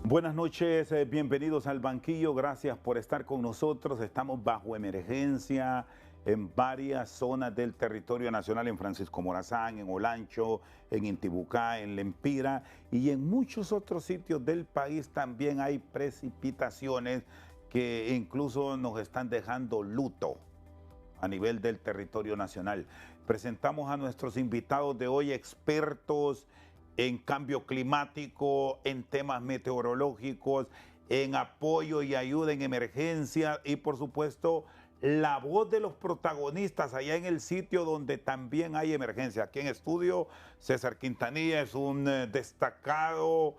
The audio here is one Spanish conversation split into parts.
Buenas noches, bienvenidos al banquillo, gracias por estar con nosotros. Estamos bajo emergencia en varias zonas del territorio nacional, en Francisco Morazán, en Olancho, en Intibucá, en Lempira y en muchos otros sitios del país también hay precipitaciones que incluso nos están dejando luto a nivel del territorio nacional. Presentamos a nuestros invitados de hoy, expertos en cambio climático, en temas meteorológicos, en apoyo y ayuda en emergencia y por supuesto la voz de los protagonistas allá en el sitio donde también hay emergencia. Aquí en estudio, César Quintanilla es un destacado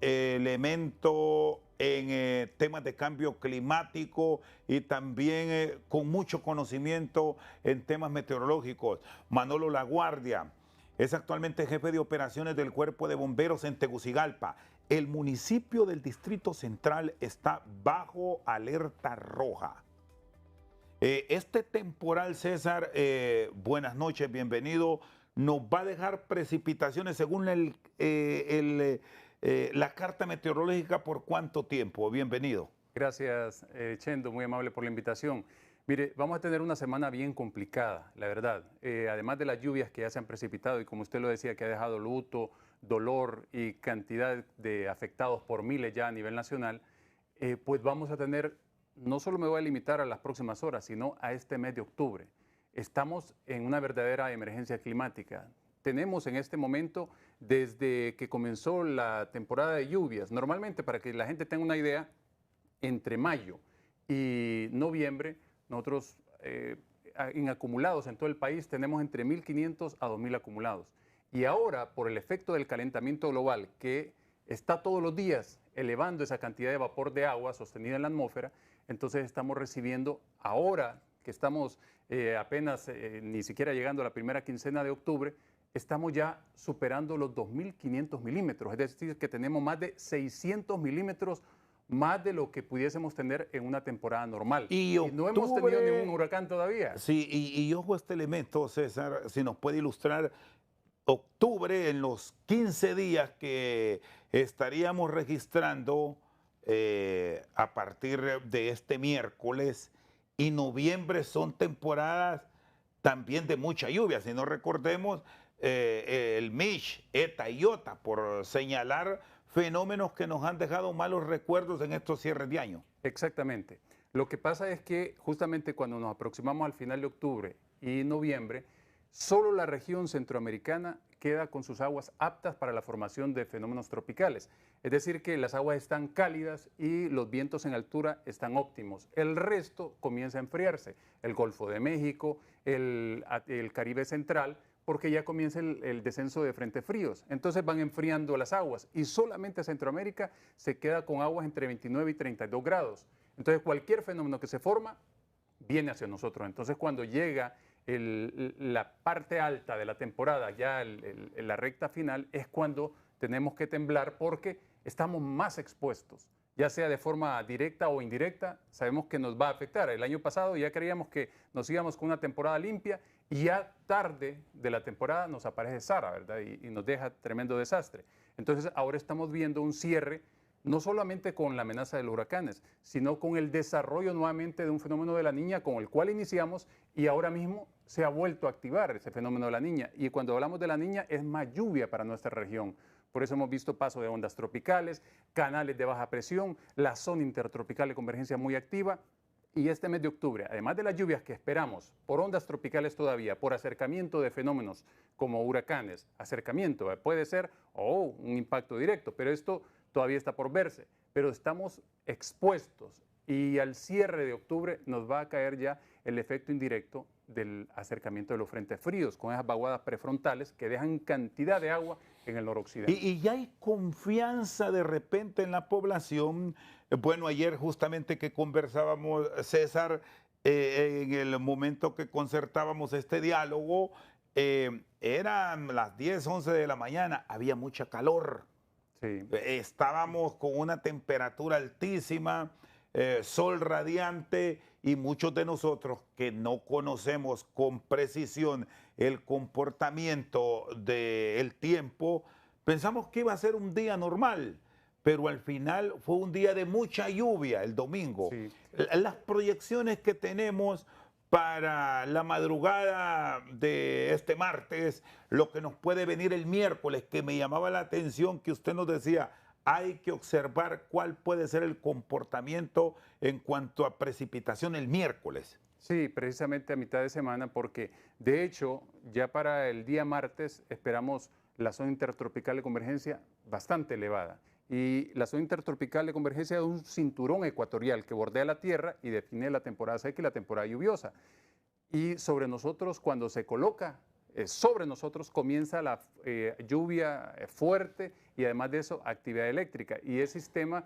elemento en temas de cambio climático y también con mucho conocimiento en temas meteorológicos. Manolo Laguardia es actualmente jefe de operaciones del Cuerpo de Bomberos en Tegucigalpa. El municipio del Distrito Central está bajo alerta roja. Este temporal, César, buenas noches, bienvenido, nos va a dejar precipitaciones según la carta meteorológica. ¿Por cuánto tiempo? Bienvenido. Gracias, Chendo, muy amable por la invitación. Mire, vamos a tener una semana bien complicada, la verdad. Además de las lluvias que ya se han precipitado y como usted lo decía, que ha dejado luto, dolor y cantidad de afectados por miles ya a nivel nacional, pues vamos a tener, no solo me voy a limitar a las próximas horas, sino a este mes de octubre. Estamos en una verdadera emergencia climática. Tenemos en este momento, desde que comenzó la temporada de lluvias, normalmente para que la gente tenga una idea, entre mayo y noviembre, nosotros en acumulados en todo el país tenemos entre 1.500 a 2.000 acumulados. Y ahora, por el efecto del calentamiento global, que está todos los días elevando esa cantidad de vapor de agua sostenida en la atmósfera, entonces estamos recibiendo, ahora que estamos apenas ni siquiera llegando a la primera quincena de octubre, estamos ya superando los 2.500 milímetros, es decir, que tenemos más de 600 milímetros más de lo que pudiésemos tener en una temporada normal. Y no hemos tenido ningún huracán todavía. Sí, y ojo este elemento, César, si nos puede ilustrar, octubre, en los 15 días que estaríamos registrando a partir de este miércoles, y noviembre son temporadas también de mucha lluvia. Si no recordemos el Mish, Eta y Iota, por señalar fenómenos que nos han dejado malos recuerdos en estos cierres de año. Exactamente. Lo que pasa es que justamente cuando nos aproximamos al final de octubre y noviembre, solo la región centroamericana queda con sus aguas aptas para la formación de fenómenos tropicales. Es decir, que las aguas están cálidas y los vientos en altura están óptimos. El resto comienza a enfriarse. El Golfo de México, el Caribe Central, porque ya comienza el descenso de frentes fríos. Entonces van enfriando las aguas y solamente Centroamérica se queda con aguas entre 29 y 32 grados. Entonces cualquier fenómeno que se forma viene hacia nosotros. Entonces cuando llega la parte alta de la temporada, ya la recta final, es cuando tenemos que temblar porque estamos más expuestos, ya sea de forma directa o indirecta, sabemos que nos va a afectar. El año pasado ya creíamos que nos íbamos con una temporada limpia y ya tarde de la temporada nos aparece Sara, ¿verdad? Y nos deja tremendo desastre. Entonces ahora estamos viendo un cierre, no solamente con la amenaza de los huracanes, sino con el desarrollo nuevamente de un fenómeno de la Niña con el cual iniciamos y ahora mismo se ha vuelto a activar ese fenómeno de la Niña. Y cuando hablamos de la Niña es más lluvia para nuestra región. Por eso hemos visto paso de ondas tropicales, canales de baja presión, la zona intertropical de convergencia muy activa. Y este mes de octubre, además de las lluvias que esperamos por ondas tropicales todavía, por acercamiento de fenómenos como huracanes, acercamiento puede ser un impacto directo, pero esto todavía está por verse. Pero estamos expuestos y al cierre de octubre nos va a caer ya el efecto indirecto del acercamiento de los frentes fríos con esas vaguadas prefrontales que dejan cantidad de agua en el noroccidente. Y ya hay confianza de repente en la población. Bueno, ayer justamente que conversábamos, César, en el momento que concertábamos este diálogo, eran las 10, 11 de la mañana, había mucha calor. Sí. Estábamos con una temperatura altísima, sol radiante, y muchos de nosotros que no conocemos con precisión el comportamiento del tiempo, pensamos que iba a ser un día normal. pero al final fue un día de mucha lluvia el domingo. Sí. Las proyecciones que tenemos para la madrugada de este martes, lo que nos puede venir el miércoles, que me llamaba la atención que usted nos decía, hay que observar cuál puede ser el comportamiento en cuanto a precipitación el miércoles. Sí, precisamente a mitad de semana, porque de hecho ya para el día martes esperamos la zona intertropical de convergencia bastante elevada. Y la zona intertropical de convergencia es un cinturón ecuatorial que bordea la Tierra y define la temporada seca y la temporada lluviosa. Y sobre nosotros, cuando se coloca sobre nosotros, comienza la lluvia fuerte y además de eso, actividad eléctrica. Y el sistema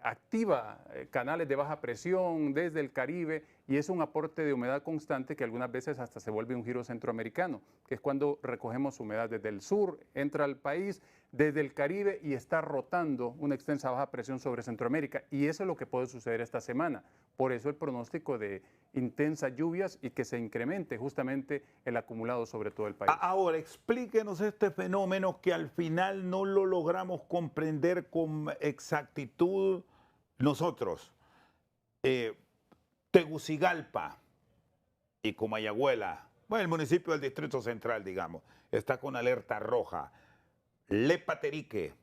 activa canales de baja presión desde el Caribe y es un aporte de humedad constante que algunas veces hasta se vuelve un giro centroamericano, que es cuando recogemos humedad desde el sur, entra al país, desde el Caribe y está rotando una extensa baja presión sobre Centroamérica. Y eso es lo que puede suceder esta semana. Por eso el pronóstico de intensas lluvias y que se incremente justamente el acumulado sobre todo el país. Ahora, explíquenos este fenómeno que al final no lo logramos comprender con exactitud nosotros. Tegucigalpa y Comayagüela, bueno, el municipio del Distrito Central, digamos, está con alerta roja. Lepaterique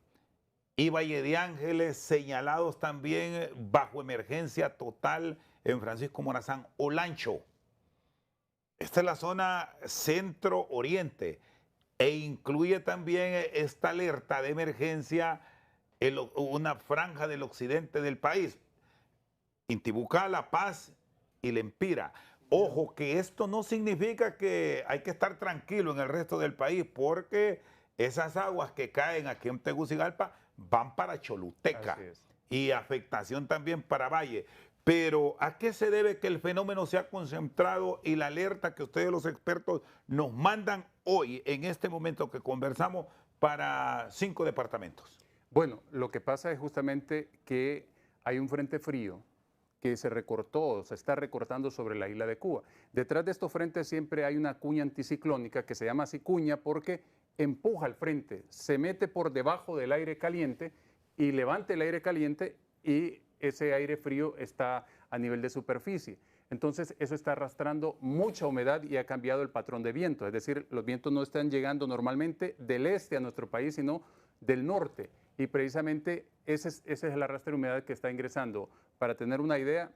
y Valle de Ángeles señalados también bajo emergencia total en Francisco Morazán. Olancho, esta es la zona centro-oriente e incluye también esta alerta de emergencia en una franja del occidente del país, Intibucá, La Paz y Lempira. Ojo, que esto no significa que hay que estar tranquilo en el resto del país, porque esas aguas que caen aquí en Tegucigalpa van para Choluteca y afectación también para Valle. Pero ¿a qué se debe que el fenómeno se ha concentrado y la alerta que ustedes los expertos nos mandan hoy, en este momento que conversamos, para 5 departamentos? Bueno, lo que pasa es justamente que hay un frente frío que se recortó, se está recortando sobre la isla de Cuba. Detrás de estos frentes siempre hay una cuña anticiclónica que se llama así cuña porque empuja al frente, se mete por debajo del aire caliente y levanta el aire caliente y ese aire frío está a nivel de superficie. Entonces eso está arrastrando mucha humedad y ha cambiado el patrón de viento, es decir, los vientos no están llegando normalmente del este a nuestro país, sino del norte. Y precisamente ese es el arrastre de humedad que está ingresando. Para tener una idea,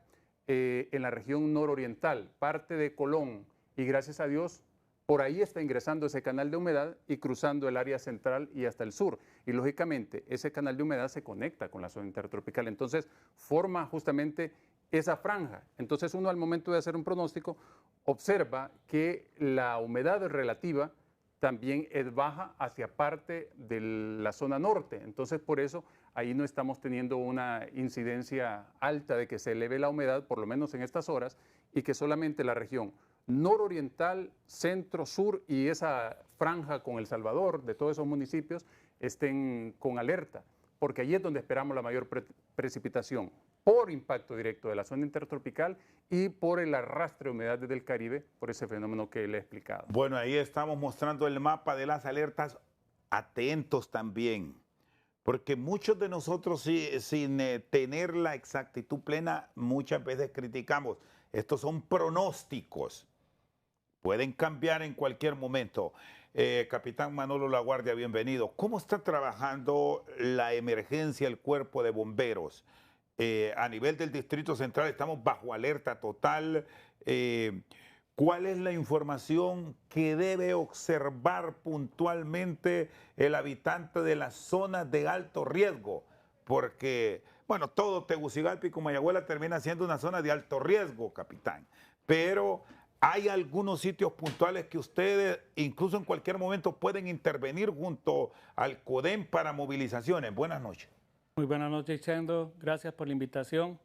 en la región nororiental, parte de Colón, y gracias a Dios, por ahí está ingresando ese canal de humedad y cruzando el área central y hasta el sur. Y lógicamente ese canal de humedad se conecta con la zona intertropical. Entonces forma justamente esa franja. Entonces uno al momento de hacer un pronóstico observa que la humedad relativa también es baja hacia parte de la zona norte. Entonces, por eso, ahí no estamos teniendo una incidencia alta de que se eleve la humedad, por lo menos en estas horas, y que solamente la región nororiental, centro, sur y esa franja con El Salvador, de todos esos municipios, estén con alerta, porque allí es donde esperamos la mayor precipitación por impacto directo de la zona intertropical y por el arrastre de humedad desde el Caribe, por ese fenómeno que le he explicado. Bueno, ahí estamos mostrando el mapa de las alertas. Atentos también, porque muchos de nosotros sin tener la exactitud plena muchas veces criticamos. Estos son pronósticos, pueden cambiar en cualquier momento. Capitán Manolo Laguardia, bienvenido. ¿Cómo está trabajando la emergencia, el cuerpo de bomberos? A nivel del Distrito Central estamos bajo alerta total. ¿Cuál es la información que debe observar puntualmente el habitante de las zonas de alto riesgo? Porque, bueno, todo Tegucigalpa y Comayagüela termina siendo una zona de alto riesgo, capitán. Pero hay algunos sitios puntuales que ustedes, incluso en cualquier momento, pueden intervenir junto al CODEM para movilizaciones. Buenas noches. Muy buenas noches, Chendo. Gracias por la invitación.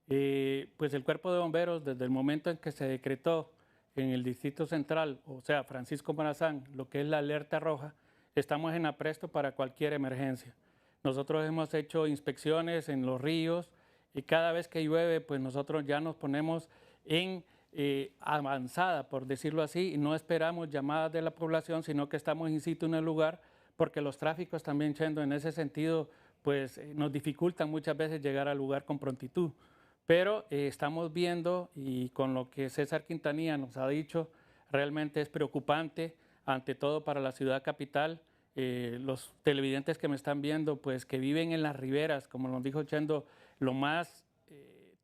Pues el Cuerpo de Bomberos, desde el momento en que se decretó en el Distrito Central, o sea, Francisco Morazán, lo que es la alerta roja, estamos en apresto para cualquier emergencia. Nosotros hemos hecho inspecciones en los ríos y cada vez que llueve, pues nosotros ya nos ponemos en avanzada, por decirlo así, y no esperamos llamadas de la población, sino que estamos in situ en el lugar, porque los tráficos también, Chendo, en ese sentido, pues nos dificultan muchas veces llegar al lugar con prontitud. Pero estamos viendo, y con lo que César Quintanilla nos ha dicho, realmente es preocupante, ante todo para la ciudad capital. Los televidentes que me están viendo, pues que viven en las riberas, como nos dijo Chendo, lo más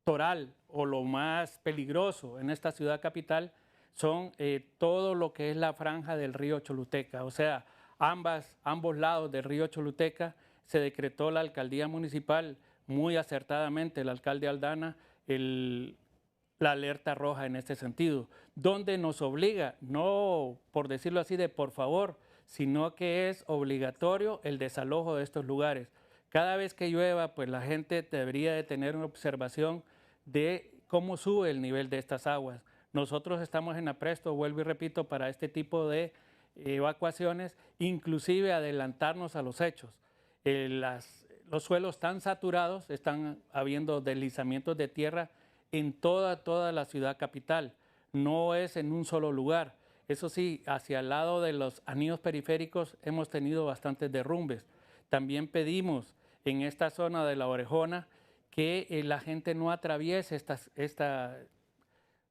toral o lo más peligroso en esta ciudad capital son todo lo que es la franja del río Choluteca. O sea, ambos lados del río Choluteca se decretó la alcaldía municipal muy acertadamente, el alcalde Aldana, la alerta roja en este sentido, donde nos obliga, no por decirlo así de por favor, sino que es obligatorio el desalojo de estos lugares. Cada vez que llueva, pues la gente debería de tener una observación de cómo sube el nivel de estas aguas. Nosotros estamos en apresto, vuelvo y repito, para este tipo de evacuaciones, inclusive adelantarnos a los hechos. Los suelos están saturados, están habiendo deslizamientos de tierra en toda la ciudad capital, no es en un solo lugar. Eso sí, hacia el lado de los anillos periféricos hemos tenido bastantes derrumbes. También pedimos en esta zona de la Orejona que la gente no atraviese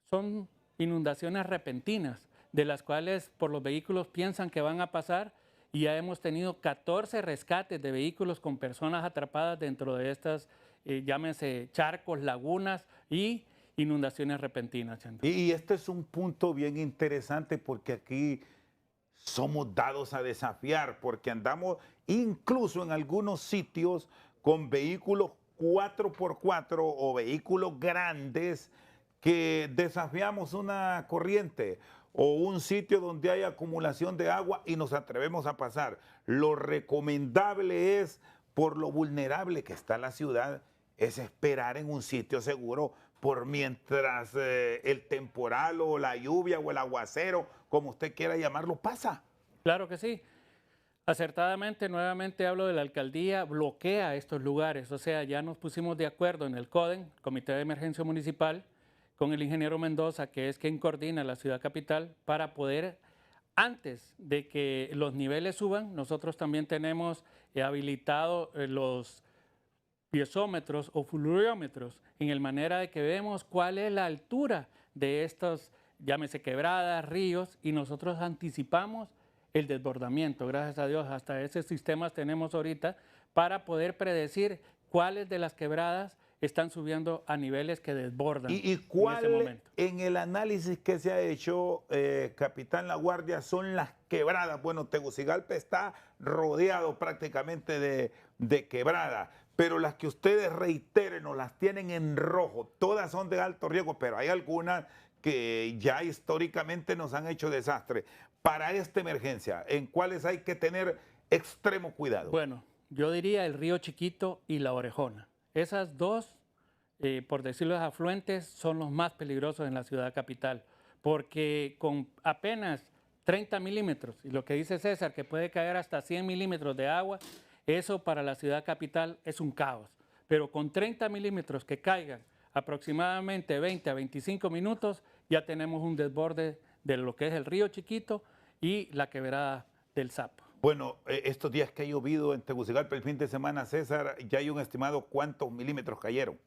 son inundaciones repentinas, de las cuales por los vehículos piensan que van a pasar, y ya hemos tenido 14 rescates de vehículos con personas atrapadas dentro de estas, llámense charcos, lagunas y inundaciones repentinas. Y este es un punto bien interesante porque aquí somos dados a desafiar, porque andamos incluso en algunos sitios con vehículos 4x4 o vehículos grandes que desafiamos una corriente o un sitio donde hay acumulación de agua y nos atrevemos a pasar. Lo recomendable es, por lo vulnerable que está la ciudad, es esperar en un sitio seguro por mientras el temporal o la lluvia o el aguacero, como usted quiera llamarlo, pasa. Claro que sí. Acertadamente, nuevamente hablo de la alcaldía, bloquea estos lugares. O sea, ya nos pusimos de acuerdo en el CODEN, Comité de Emergencia Municipal, con el ingeniero Mendoza, que es quien coordina la ciudad capital, para poder, antes de que los niveles suban, nosotros también tenemos habilitado los piezómetros o fluviómetros, en el manera de que vemos cuál es la altura de estos, llámese quebradas, ríos, y nosotros anticipamos el desbordamiento. Gracias a Dios, hasta esos sistemas tenemos ahorita para poder predecir cuáles de las quebradas están subiendo a niveles que desbordan ¿Y cuál, en ese momento. En el análisis que se ha hecho, Capitán La Guardia, son las quebradas? Bueno, Tegucigalpa está rodeado prácticamente de quebradas, pero las que ustedes reiteren o las tienen en rojo, todas son de alto riesgo, pero hay algunas que ya históricamente nos han hecho desastre. Para esta emergencia, ¿en cuáles hay que tener extremo cuidado? Bueno, yo diría el Río Chiquito y la Orejona. Esas dos, por decirlo afluentes, son los más peligrosos en la ciudad capital, porque con apenas 30 milímetros, y lo que dice César, que puede caer hasta 100 milímetros de agua, eso para la ciudad capital es un caos. Pero con 30 milímetros que caigan aproximadamente 20 a 25 minutos, ya tenemos un desborde de lo que es el Río Chiquito y la quebrada del Sapo. Bueno, estos días que ha llovido en Tegucigalpa el fin de semana, César, ya hay un estimado cuántos milímetros cayeron,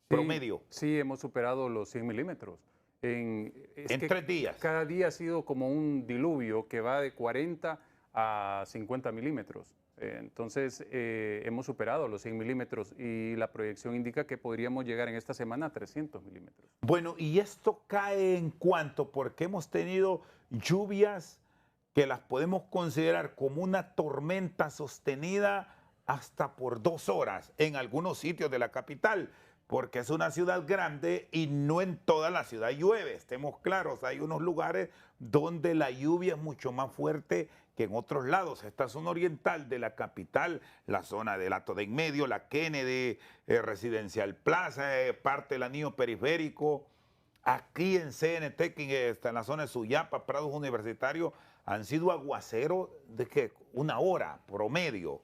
promedio. Sí, hemos superado los 100 milímetros. En 3 días. Cada día ha sido como un diluvio que va de 40 a 50 milímetros. Entonces, hemos superado los 100 milímetros y la proyección indica que podríamos llegar en esta semana a 300 milímetros. Bueno, ¿y esto cae en cuánto? Porque hemos tenido lluvias que las podemos considerar como una tormenta sostenida hasta por 2 horas en algunos sitios de la capital, porque es una ciudad grande y no en toda la ciudad llueve, estemos claros, hay unos lugares donde la lluvia es mucho más fuerte que en otros lados. Esta zona oriental de la capital, la zona del Hato de en Medio, la Kennedy, Residencial Plaza, parte del anillo periférico, aquí en CNT, que está en la zona de Suyapa, Prados Universitarios, han sido aguaceros de que 1 hora promedio.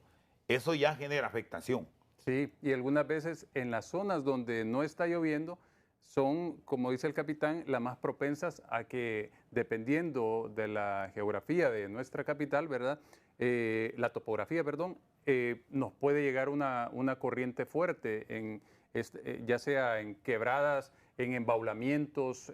Eso ya genera afectación. Sí, y algunas veces en las zonas donde no está lloviendo son, como dice el capitán, las más propensas a que, dependiendo de la geografía de nuestra capital, ¿verdad? La topografía, perdón, nos puede llegar una corriente fuerte, ya sea en quebradas, en embaulamientos,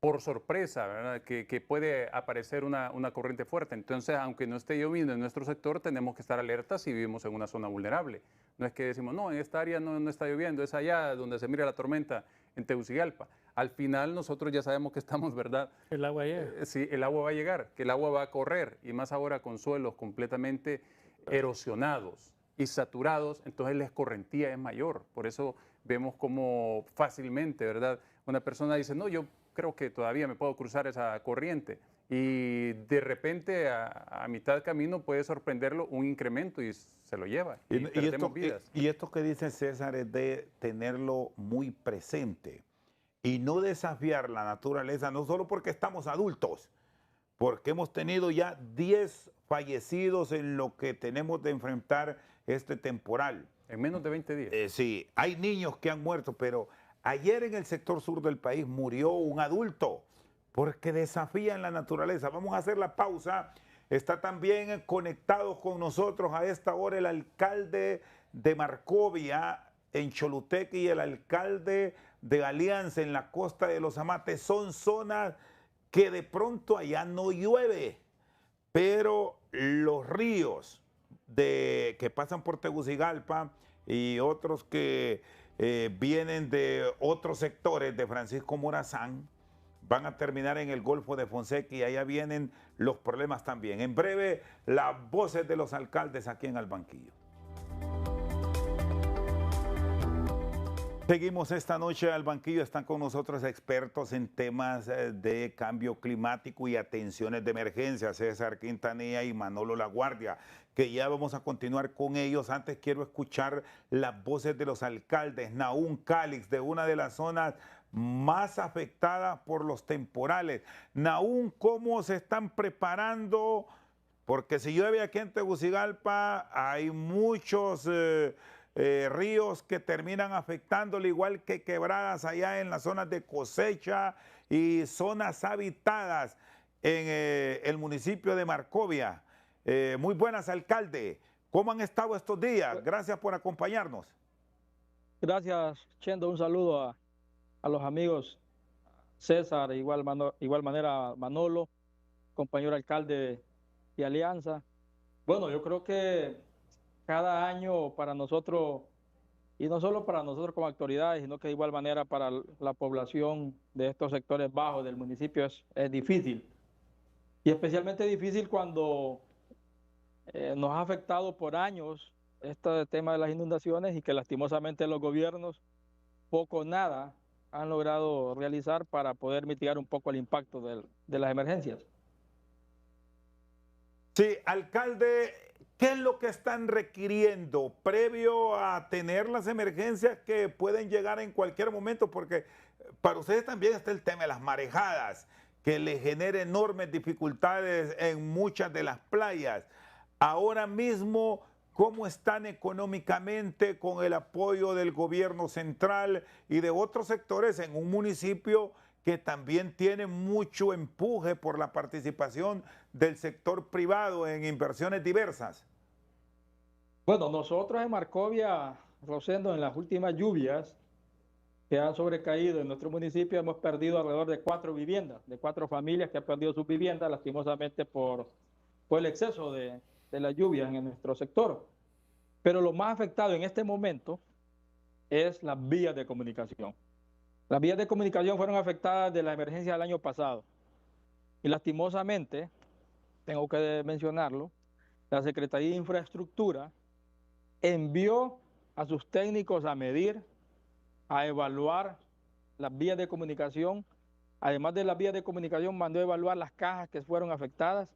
por sorpresa, ¿verdad? Que puede aparecer una corriente fuerte. Entonces, aunque no esté lloviendo en nuestro sector, tenemos que estar alertas si vivimos en una zona vulnerable. No es que decimos, no, en esta área no está lloviendo, es allá donde se mira la tormenta, en Tegucigalpa. Al final nosotros ya sabemos que estamos, ¿verdad? El agua llega. Sí, el agua va a llegar, que el agua va a correr, y más ahora con suelos completamente erosionados y saturados, entonces la escorrentía es mayor. Por eso vemos como fácilmente, ¿verdad? Una persona dice, no, yo creo que todavía me puedo cruzar esa corriente, y de repente a mitad de camino puede sorprenderlo un incremento y se lo lleva y perdemos vidas. Y esto que dice César es de tenerlo muy presente y no desafiar la naturaleza, no solo porque estamos adultos, porque hemos tenido ya 10 fallecidos en lo que tenemos de enfrentar este temporal. En menos de 20 días. Sí, hay niños que han muerto, pero ayer en el sector sur del país murió un adulto porque desafían la naturaleza. Vamos a hacer la pausa. Está también conectado con nosotros a esta hora el alcalde de Marcovia en Choluteca y el alcalde de Alianza en la costa de los Amates. Son zonas que de pronto allá no llueve, pero los ríos que pasan por Tegucigalpa y otros que vienen de otros sectores de Francisco Morazán van a terminar en el Golfo de Fonseca y allá vienen los problemas también. En breve, las voces de los alcaldes aquí en Al Banquillo. Seguimos esta noche al banquillo. Están con nosotros expertos en temas de cambio climático y atenciones de emergencia, César Quintanilla y Manolo Laguardia, que ya vamos a continuar con ellos. Antes quiero escuchar las voces de los alcaldes. Nahum Calix, de una de las zonas más afectadas por los temporales. Nahum, ¿cómo se están preparando? Porque si llueve aquí en Tegucigalpa, hay muchos ríos que terminan afectándole, igual que quebradas allá en las zonas de cosecha y zonas habitadas en el municipio de Marcovia. Muy buenas, alcalde. ¿Cómo han estado estos días? Gracias por acompañarnos. Gracias, Chendo. Un saludo a los amigos César, igual manera Manolo, compañero alcalde de Alianza. Bueno, yo creo que cada año para nosotros, y no solo para nosotros como autoridades, sino que de igual manera para la población de estos sectores bajos del municipio es difícil. Y especialmente difícil cuando nos ha afectado por años este tema de las inundaciones y que lastimosamente los gobiernos poco o nada han logrado realizar para poder mitigar un poco el impacto de las emergencias. Sí, alcalde, ¿qué es lo que están requiriendo previo a tener las emergencias que pueden llegar en cualquier momento? Porque para ustedes también está el tema de las marejadas, que le genera enormes dificultades en muchas de las playas. Ahora mismo, ¿cómo están económicamente con el apoyo del gobierno central y de otros sectores en un municipio que también tiene mucho empuje por la participación del sector privado en inversiones diversas? Bueno, nosotros en Marcovia, Rosendo, en las últimas lluvias que han sobrecaído en nuestro municipio, hemos perdido alrededor de 4 viviendas, de 4 familias que han perdido sus viviendas, lastimosamente por el exceso de las lluvias en nuestro sector. Pero lo más afectado en este momento es las vías de comunicación. Las vías de comunicación fueron afectadas de la emergencia del año pasado. Y lastimosamente, tengo que mencionarlo, la Secretaría de Infraestructura envió a sus técnicos a medir, a evaluar las vías de comunicación. Además de las vías de comunicación, mandó a evaluar las cajas que fueron afectadas.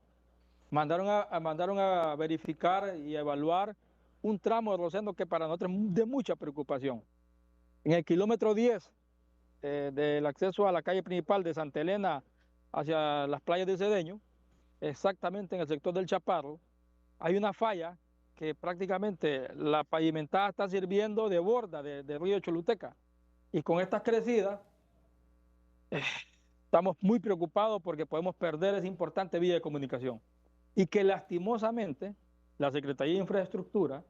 Mandaron a verificar y a evaluar un tramo de Rosendo que para nosotros es de mucha preocupación. En el kilómetro 10 del acceso a la calle principal de Santa Elena hacia las playas de Cedeño, exactamente en el sector del Chaparro, hay una falla que prácticamente la pavimentada está sirviendo de borda del río Choluteca. Y con estas crecidas estamos muy preocupados porque podemos perder esa importante vía de comunicación. Y que lastimosamente la Secretaría de Infraestructura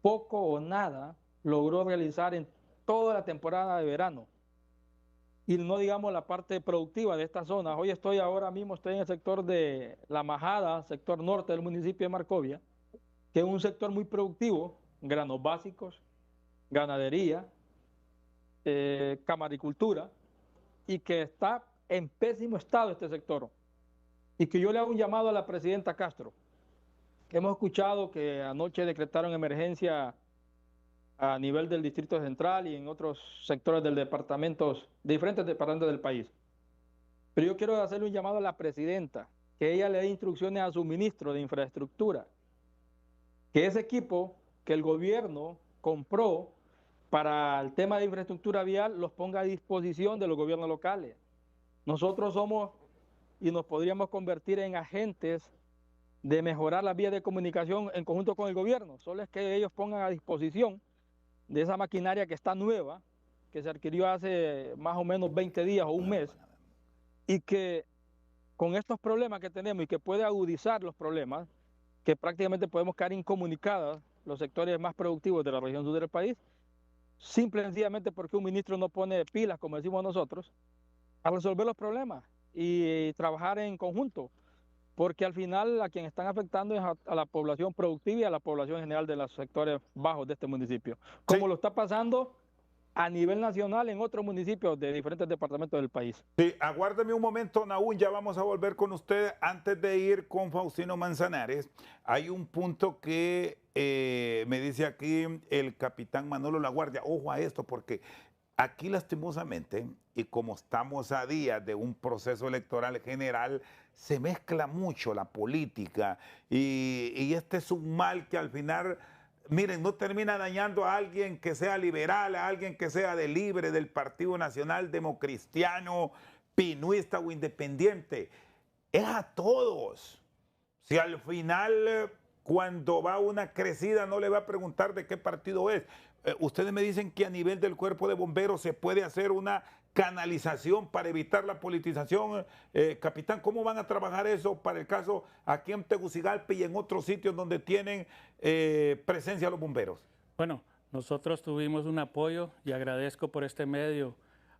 poco o nada logró realizar en toda la temporada de verano. Y no digamos la parte productiva de estas zonas. Hoy ahora mismo estoy en el sector de La Majada, sector norte del municipio de Marcovia, que es un sector muy productivo, granos básicos, ganadería, camaricultura, y que está en pésimo estado este sector. Y que yo le hago un llamado a la presidenta Castro, que hemos escuchado que anoche decretaron emergencia a nivel del Distrito Central y en otros sectores del departamentos, de diferentes departamentos del país. Pero yo quiero hacerle un llamado a la presidenta, que ella le dé instrucciones a su ministro de Infraestructura, que ese equipo que el gobierno compró para el tema de infraestructura vial los ponga a disposición de los gobiernos locales. Nosotros somos y nos podríamos convertir en agentes de mejorar las vías de comunicación en conjunto con el gobierno. Solo es que ellos pongan a disposición de esa maquinaria que está nueva, que se adquirió hace más o menos 20 días o un mes, y que con estos problemas que tenemos y que puede agudizar los problemas, que prácticamente podemos quedar incomunicados los sectores más productivos de la región sur del país, simple y sencillamente porque un ministro no pone pilas, como decimos nosotros, a resolver los problemas y trabajar en conjunto, porque al final a quien están afectando es a la población productiva y a la población general de los sectores bajos de este municipio, como Sí. lo está pasando a nivel nacional en otros municipios de diferentes departamentos del país. Sí, aguárdeme un momento, Nahún, ya vamos a volver con usted. Antes de ir con Faustino Manzanares, hay un punto que me dice aquí el capitán Manolo Laguardia. Ojo a esto, porque aquí lastimosamente, y como estamos a días de un proceso electoral general, se mezcla mucho la política y este es un mal que al final, miren, no termina dañando a alguien que sea liberal, a alguien que sea de libre, del Partido Nacional Democristiano, pinuista o independiente. Es a todos. Si al final, cuando va una crecida, no le va a preguntar de qué partido es. Ustedes me dicen que a nivel del cuerpo de bomberos se puede hacer una canalización para evitar la politización. Capitán, ¿cómo van a trabajar eso para el caso aquí en Tegucigalpa y en otros sitios donde tienen presencia los bomberos? Bueno, nosotros tuvimos un apoyo y agradezco por este medio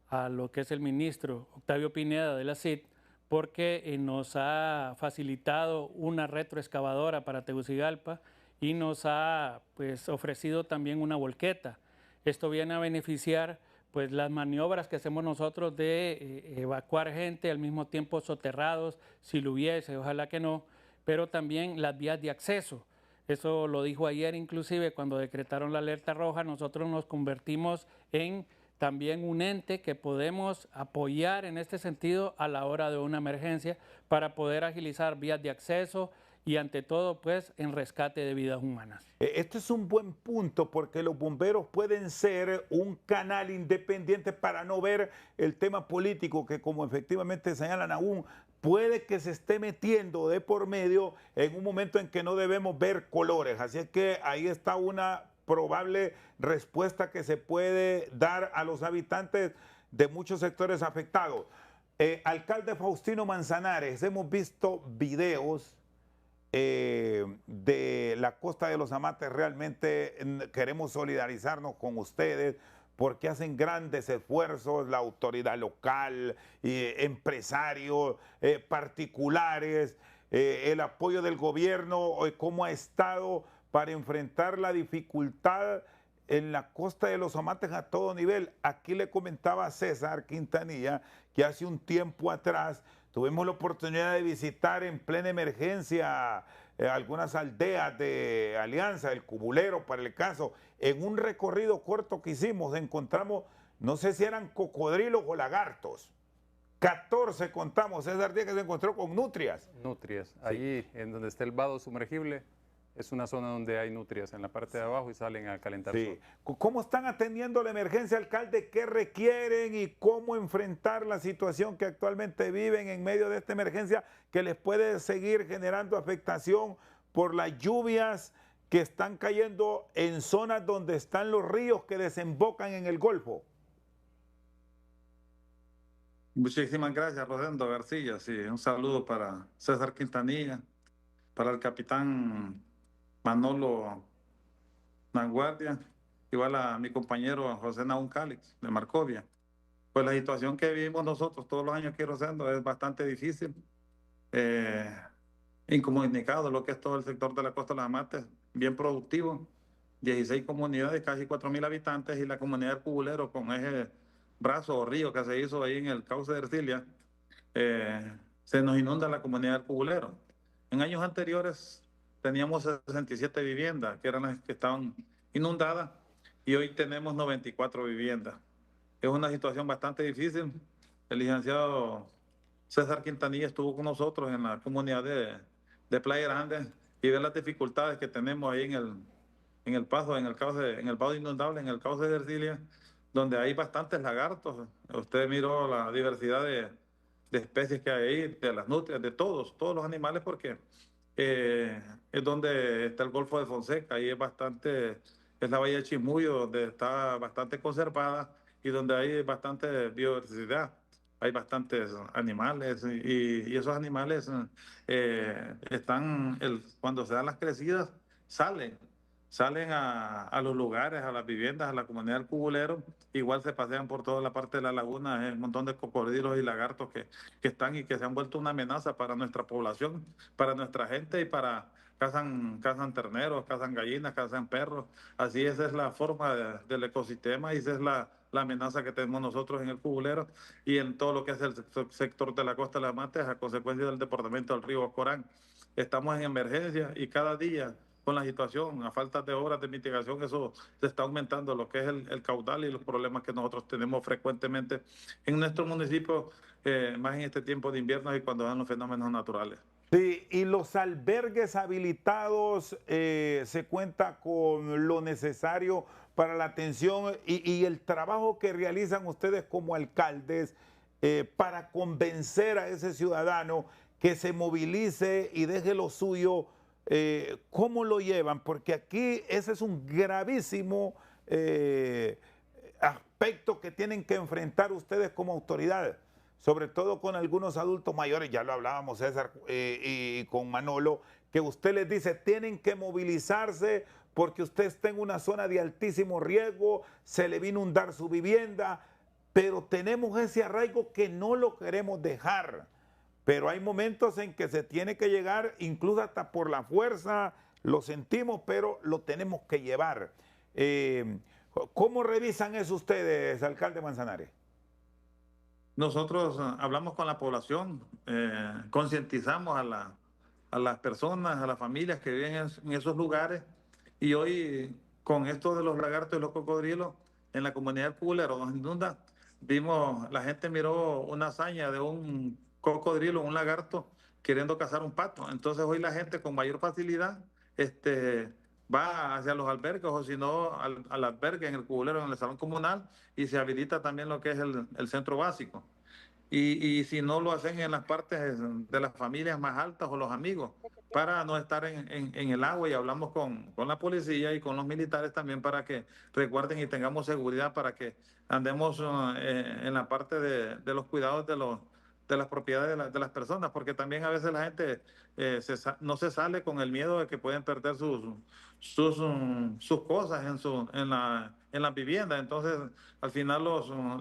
a lo que es el ministro Octavio Pineda de la CID, porque nos ha facilitado una retroexcavadora para Tegucigalpa y nos ha pues ofrecido también una volqueta. Esto viene a beneficiar pues las maniobras que hacemos nosotros de evacuar gente al mismo tiempo soterrados, si lo hubiese, ojalá que no, pero también las vías de acceso. Eso lo dijo ayer inclusive cuando decretaron la alerta roja, nosotros nos convertimos en también un ente que podemos apoyar en este sentido a la hora de una emergencia para poder agilizar vías de acceso y ante todo pues en rescate de vidas humanas. Este es un buen punto porque los bomberos pueden ser un canal independiente para no ver el tema político que, como efectivamente señalan aún, puede que se esté metiendo de por medio en un momento en que no debemos ver colores. Así es que ahí está una probable respuesta que se puede dar a los habitantes de muchos sectores afectados. Alcalde Faustino Manzanares, hemos visto videos de la Costa de los Amates. Realmente queremos solidarizarnos con ustedes porque hacen grandes esfuerzos la autoridad local, empresarios, particulares, el apoyo del gobierno, cómo ha estado para enfrentar la dificultad en la Costa de los Amates a todo nivel. Aquí le comentaba a César Quintanilla que hace un tiempo atrás tuvimos la oportunidad de visitar en plena emergencia algunas aldeas de Alianza, el Cubulero para el caso. En un recorrido corto que hicimos encontramos, no sé si eran cocodrilos o lagartos. 14 contamos, César Díaz, que se encontró con nutrias. Nutrias. Sí. Allí, en donde está el vado sumergible, es una zona donde hay nutrias en la parte de abajo y salen a calentar Sí. sol. ¿Cómo están atendiendo la emergencia, alcalde? ¿Qué requieren y cómo enfrentar la situación que actualmente viven en medio de esta emergencia que les puede seguir generando afectación por las lluvias que están cayendo en zonas donde están los ríos que desembocan en el Golfo? Muchísimas gracias, Rosendo García. Sí, un saludo para César Quintanilla, para el capitán Manolo Naguardia, igual a mi compañero José Naún Cálix de Marcovia. Pues la situación que vivimos nosotros todos los años aquí Rosendo es bastante difícil. Incomunicado lo que es todo el sector de la Costa de las Mates, bien productivo, 16 comunidades, casi 4.000 habitantes, y la comunidad del Cubulero con ese brazo o río que se hizo ahí en el cauce de Ercilia, se nos inunda la comunidad del Cubulero. En años anteriores teníamos 67 viviendas, que eran las que estaban inundadas, y hoy tenemos 94 viviendas. Es una situación bastante difícil. El licenciado César Quintanilla estuvo con nosotros en la comunidad de Playa Grande y ve las dificultades que tenemos ahí en el paso, en el vado inundable, en el cauce de Ercilia, donde hay bastantes lagartos. Usted miró la diversidad de especies que hay ahí, de las nutrias, de todos los animales, porque es donde está el Golfo de Fonseca, y es la bahía de Chimullo, donde está bastante conservada y donde hay bastante biodiversidad. Hay bastantes animales, y esos animales cuando se dan las crecidas, salen a los lugares, a las viviendas, a la comunidad del Cubulero. Igual se pasean por toda la parte de la laguna, hay un montón de cocodrilos y lagartos que están y que se han vuelto una amenaza para nuestra población, para nuestra gente, y cazan terneros, cazan gallinas, cazan perros. Así esa es la forma del ecosistema, y esa es la amenaza que tenemos nosotros en el Cubulero y en todo lo que es el sector de la Costa de las Mates a consecuencia del deportamiento del río Corán. Estamos en emergencia, y cada día con la situación, a falta de obras de mitigación, eso se está aumentando lo que es el caudal y los problemas que nosotros tenemos frecuentemente en nuestro municipio, más en este tiempo de invierno y cuando dan los fenómenos naturales. Sí, y los albergues habilitados, se cuenta con lo necesario para la atención y el trabajo que realizan ustedes como alcaldes para convencer a ese ciudadano que se movilice y deje lo suyo. ¿Cómo lo llevan? Porque aquí ese es un gravísimo aspecto que tienen que enfrentar ustedes como autoridades, sobre todo con algunos adultos mayores. Ya lo hablábamos, César, y con Manolo, que usted les dice, tienen que movilizarse porque usted está en una zona de altísimo riesgo, se le va a inundar su vivienda, pero tenemos ese arraigo que no lo queremos dejar. Pero hay momentos en que se tiene que llegar, incluso hasta por la fuerza, lo sentimos, pero lo tenemos que llevar. ¿Cómo revisan eso ustedes, alcalde Manzanares? Nosotros hablamos con la población, concientizamos a las personas, a las familias que viven en esos lugares, y hoy con esto de los lagartos y los cocodrilos en la comunidad del Cubulero nos inunda. La gente miró una hazaña de un cocodrilo, un lagarto, queriendo cazar un pato. Entonces hoy la gente con mayor facilidad va hacia los albergues, o si no al albergue en el Cubulero, en el salón comunal, y se habilita también lo que es el centro básico. Y si no lo hacen en las partes de las familias más altas o los amigos, para no estar en el agua, y hablamos con la policía y con los militares también para que resguarden y tengamos seguridad, para que andemos en la parte de los cuidados de las propiedades de las personas, porque también a veces la gente no se sale con el miedo de que pueden perder sus cosas en la vivienda. Entonces, al final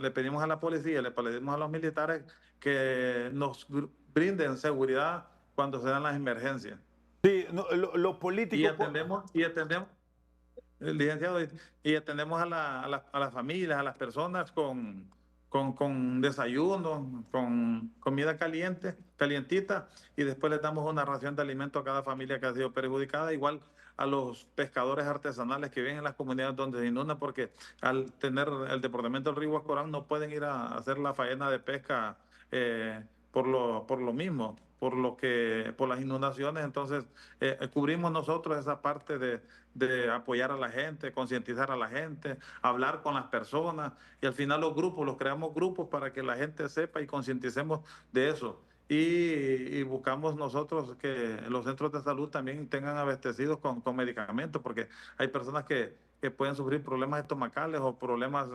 le pedimos a la policía, le pedimos a los militares que nos brinden seguridad cuando se dan las emergencias. Sí, no, lo político... Y atendemos, el licenciado, y atendemos a las familias, a las personas con desayuno, con comida calientita, y después les damos una ración de alimento a cada familia que ha sido perjudicada, igual a los pescadores artesanales que viven en las comunidades donde se inunda, porque al tener el departamento del río Huascorán no pueden ir a hacer la faena de pesca por lo mismo, por las inundaciones. Entonces cubrimos nosotros esa parte de apoyar a la gente, concientizar a la gente, hablar con las personas, y al final los creamos grupos para que la gente sepa y concienticemos de eso. Y buscamos nosotros que los centros de salud también tengan abastecidos con medicamentos, porque hay personas que pueden sufrir problemas estomacales o problemas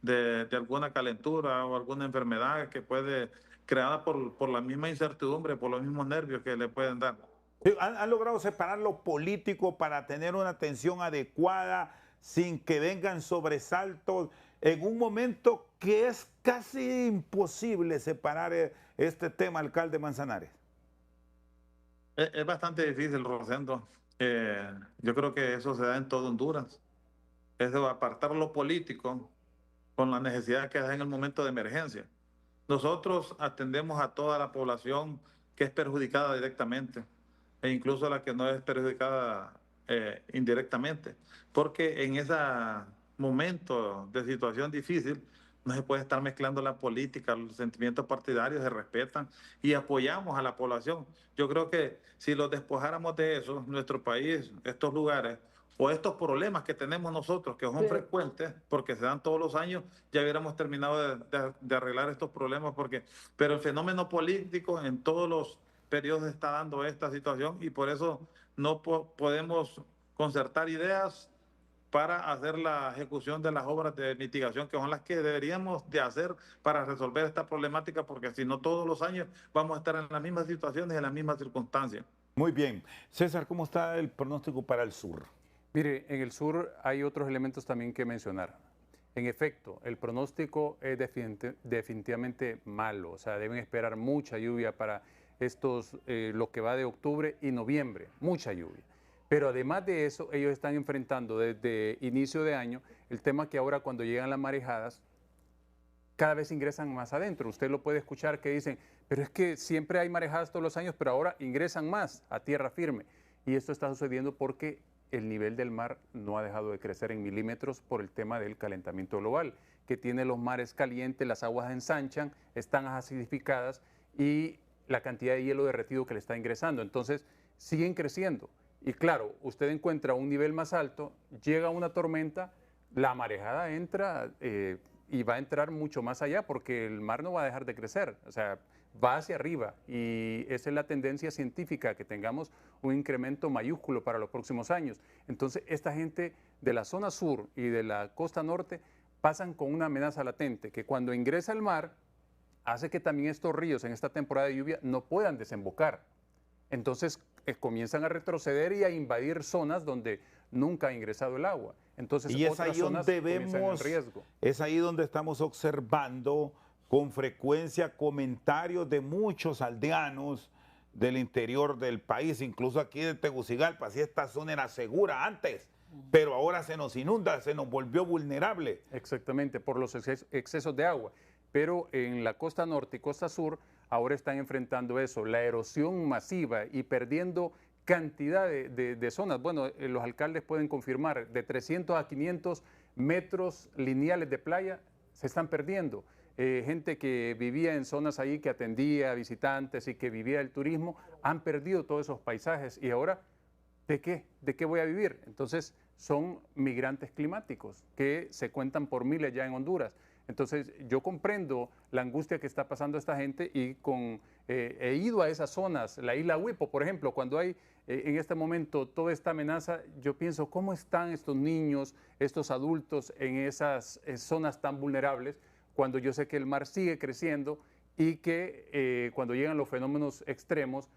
de alguna calentura o alguna enfermedad que puede creada por la misma incertidumbre, por los mismos nervios que le pueden dar. Sí, han logrado separar lo político para tener una atención adecuada sin que vengan sobresaltos en un momento que es casi imposible separar este tema, alcalde Manzanares. Es bastante difícil, Rosendo. Yo creo que eso se da en todo Honduras. Es de apartar lo político con la necesidad que da en el momento de emergencia. Nosotros atendemos a toda la población que es perjudicada directamente e incluso a la que no es perjudicada indirectamente, porque en ese momento de situación difícil no se puede estar mezclando la política, los sentimientos partidarios se respetan y apoyamos a la población. Yo creo que si los despojáramos de eso, nuestro país, estos lugares, o estos problemas que tenemos nosotros, que son frecuentes, porque se dan todos los años, ya hubiéramos terminado de arreglar estos problemas, pero el fenómeno político en todos los periodos está dando esta situación y por eso no podemos concertar ideas para hacer la ejecución de las obras de mitigación, que son las que deberíamos de hacer para resolver esta problemática, porque si no todos los años vamos a estar en las mismas situaciones, en las mismas circunstancias. Muy bien. César, ¿cómo está el pronóstico para el sur? Mire, en el sur hay otros elementos también que mencionar. En efecto, el pronóstico es definitivamente malo, o sea, deben esperar mucha lluvia para lo que va de octubre y noviembre, mucha lluvia. Pero además de eso, ellos están enfrentando desde inicio de año el tema que ahora cuando llegan las marejadas, cada vez ingresan más adentro. Usted lo puede escuchar que dicen, pero es que siempre hay marejadas todos los años, pero ahora ingresan más a tierra firme. Y esto está sucediendo porque el nivel del mar no ha dejado de crecer en milímetros por el tema del calentamiento global, que tiene los mares calientes, las aguas ensanchan, están acidificadas y la cantidad de hielo derretido que le está ingresando. Entonces, siguen creciendo. Y claro, usted encuentra un nivel más alto, llega una tormenta, la marejada entra y va a entrar mucho más allá porque el mar no va a dejar de crecer, o sea, va hacia arriba y esa es la tendencia científica, que tengamos un incremento mayúsculo para los próximos años. Entonces, esta gente de la zona sur y de la costa norte pasan con una amenaza latente que cuando ingresa al mar hace que también estos ríos en esta temporada de lluvia no puedan desembocar. Entonces comienzan a retroceder y a invadir zonas donde nunca ha ingresado el agua. Entonces y es otras ahí zonas donde comienzan en vemos, riesgo. es ahí donde estamos observando con frecuencia comentarios de muchos aldeanos del interior del país, incluso aquí de Tegucigalpa, si esta zona era segura antes, pero ahora se nos inunda, se nos volvió vulnerable. Exactamente, por los excesos de agua. Pero en la costa norte y costa sur ahora están enfrentando eso, la erosión masiva y perdiendo cantidad de zonas. Bueno, los alcaldes pueden confirmar, de 300 a 500 metros lineales de playa se están perdiendo. Gente que vivía en zonas ahí, que atendía a visitantes y que vivía el turismo, han perdido todos esos paisajes y ahora, ¿de qué? ¿De qué voy a vivir? Entonces, son migrantes climáticos que se cuentan por miles ya en Honduras. Entonces, yo comprendo la angustia que está pasando esta gente y he ido a esas zonas, la isla Huipo, por ejemplo, cuando hay en este momento toda esta amenaza, yo pienso, ¿cómo están estos niños, estos adultos en esas zonas tan vulnerables? Cuando yo sé que el mar sigue creciendo y que cuando llegan los fenómenos extremos,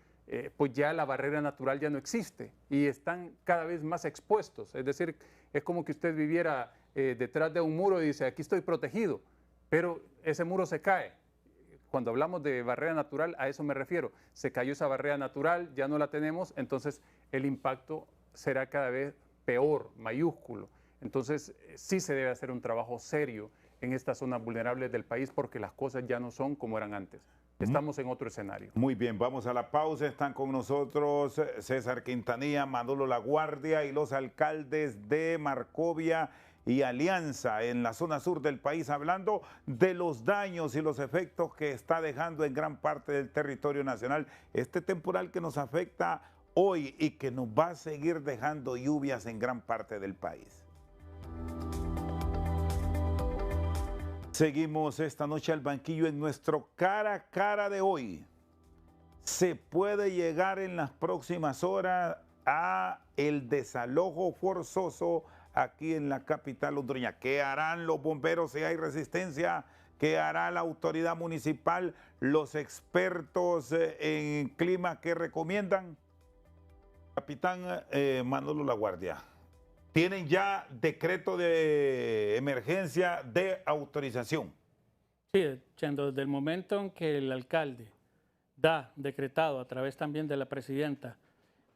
pues ya la barrera natural ya no existe y están cada vez más expuestos. Es decir, es como que usted viviera detrás de un muro y dice, aquí estoy protegido, pero ese muro se cae. Cuando hablamos de barrera natural, a eso me refiero. Se cayó esa barrera natural, ya no la tenemos, entonces el impacto será cada vez peor, mayúsculo. Entonces sí se debe hacer un trabajo serio en estas zonas vulnerables del país porque las cosas ya no son como eran antes. Estamos en otro escenario. Muy bien, vamos a la pausa. Están con nosotros César Quintanilla, Manolo Laguardia y los alcaldes de Marcovia y Alianza en la zona sur del país, hablando de los daños y los efectos que está dejando en gran parte del territorio nacional este temporal que nos afecta hoy y que nos va a seguir dejando lluvias en gran parte del país. Seguimos esta noche al banquillo en nuestro cara a cara de hoy. Se puede llegar en las próximas horas a el desalojo forzoso aquí en la capital hondureña. ¿Qué harán los bomberos si hay resistencia? ¿Qué hará la autoridad municipal? ¿Los expertos en clima qué recomiendan? Capitán Manolo Laguardia, ¿tienen ya decreto de emergencia de autorización? Sí, Chendo, desde el momento en que el alcalde da decretado a través también de la presidenta